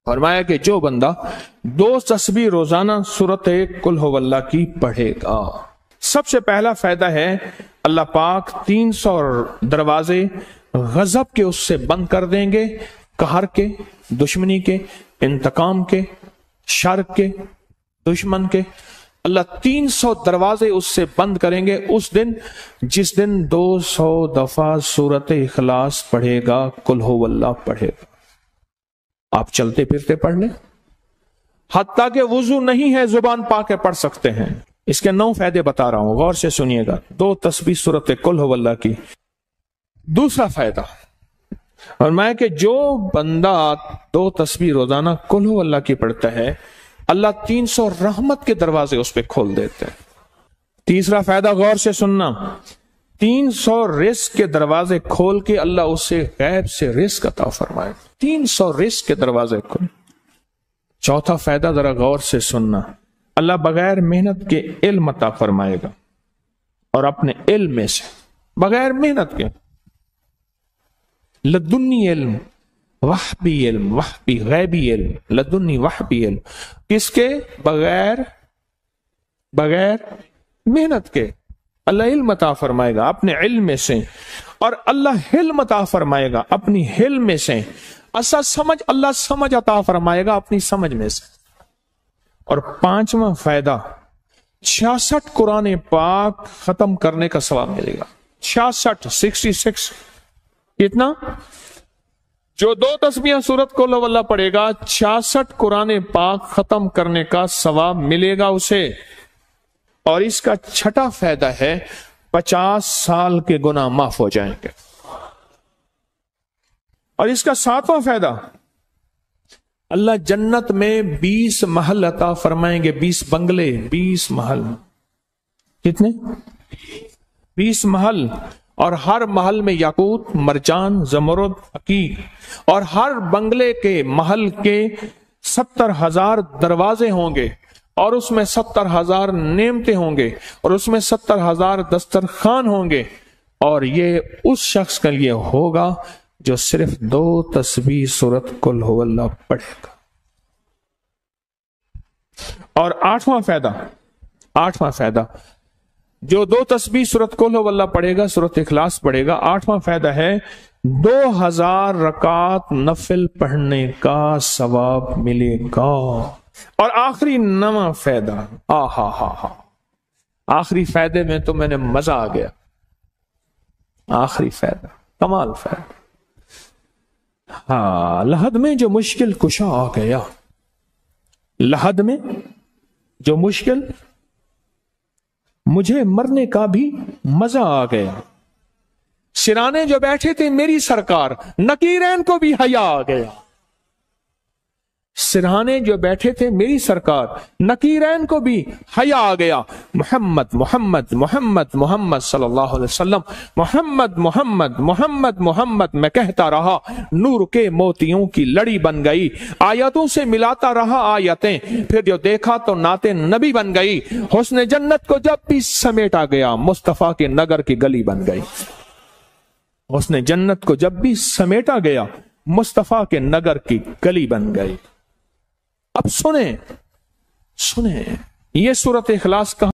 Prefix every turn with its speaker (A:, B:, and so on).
A: فرمایا کہ جو بندہ 2 تسبیح روزانہ سورت قل ہو اللہ کی پڑھے گا، سب سے پہلا فائدہ ہے اللہ پاک 300 دروازے غضب کے اس سے بند کر دیں گے، قہر کے، دشمنی کے، انتقام کے، شر کے، دشمن کے۔ اللہ 300 دروازے اس سے بند کریں گے اس دن جس دن 200 دفعہ سورت اخلاص پڑھے گا، قل ہو اللہ پڑھے گا۔ آپ چلتے پھرتے پڑھ لیں، حتیٰ کہ وضو نہیں ہے زبان پاک کے پڑھ سکتے ہیں۔ اس کے 9 فائدے بتا رہا ہوں، غور سے سنیے گا۔ 2 تسبیح سورت قل ہو اللہ کی۔ دوسرا فائدہ فرمایا کہ جو بندہ 2 تسبیح روزانہ قل ہو اللہ کی پڑھتا ہے، اللہ 300 رحمت کے دروازے اس پہ کھول دیتے ہیں۔ تیسرا فائدہ غور سے سننا، 300 رزق کے دروازے کھول کے اللہ اسے غیب سے رزق عطا فرمائے، 300 رزق کے دروازے کھول۔ چوتھا فائدہ ذرا غور سے سننا، اللہ بغیر محنت کے علم عطا فرمائے گا، اور اپنے علم میں سے بغیر محنت کے لدنی علم، وحبی علم، وحبی غیبی علم، لدنی وحبی علم، کس کے؟ بغیر محنت کے اللہ علم عطا فرمائے گا اپنے علم میں سے، اور اللہ علم عطا فرمائے گا اپنی علم میں سے، اللہ سمجھ عطا فرمائے گا اپنی سمجھ میں سے۔ اور 5واں فائدہ 66 قرآن پاک ختم کرنے کا ثواب ملے گا۔ 66 کتنا؟ جو 2 تسبیح سورت قل ہو اللہ پڑھے گا، 66 قرآن پاک ختم کرنے کا ثواب ملے گا اسے۔ اور اس کا 6واں فائدہ ہے 50 سال کے گناہ معاف ہو جائیں گے۔ اور اس کا 7واں فائدہ، اللہ جنت میں 20 محل عطا فرمائیں گے، 20 بنگلے، 20 محل۔ کتنے؟ 20 محل، اور ہر محل میں یاقوت، مرجان، زمرد، عقیق، اور ہر بنگلے کے محل کے 70,000 دروازے ہوں گے، اور اس میں 70,000 نعمتیں ہوں گے، اور اس میں 70,000 دسترخوان ہوں گے، اور یہ اس شخص کے لیے ہوگا جو صرف 2 تسبیح سورت قل ہو اللہ پڑھے گا۔ اور 8واں فائدہ جو 2 تسبیح سورت قل ہو اللہ پڑھے گا، سورت اخلاص پڑھے گا، 8واں فائدہ ہے 2000 رکعت نفل پڑھنے کا ثواب ملے گا۔ اور آخری 9واں فائدہ، آخری فائدے میں تو میں نے مزہ آ گیا، آخری فائدہ کمال فائدہ۔ لحد میں جو مشکل کشا آ گیا، لحد میں جو مشکل، مجھے مرنے کا بھی مزہ آ گیا، سرانے جو بیٹھے تھے میری سرکار، نکیرین کو بھی حیا آ گیا۔ سرہانے جو بیٹھے تھے میری سرکار، نکیرین کو بھی حیا آ گیا۔ محمد محمد محمد محمد صلی اللہ علیہ وسلم، محمد محمد محمد محمد میں کہتا رہا، نور کے موتیوں کی لڑی بن گئی، آیتوں سے ملاتا رہا آیتیں، پھر جو دیکھا تو نعت نبی بن گئی، حسن جنت کو جب بھی سمیٹا گیا مصطفیٰ کے نگر کی گلی بن گئی۔ حسن جنت کو جب بھی سمیٹا گیا مصطفیٰ کے نگر کی گلی بن گئی۔ اب سنیں یہ سورت اخلاص کا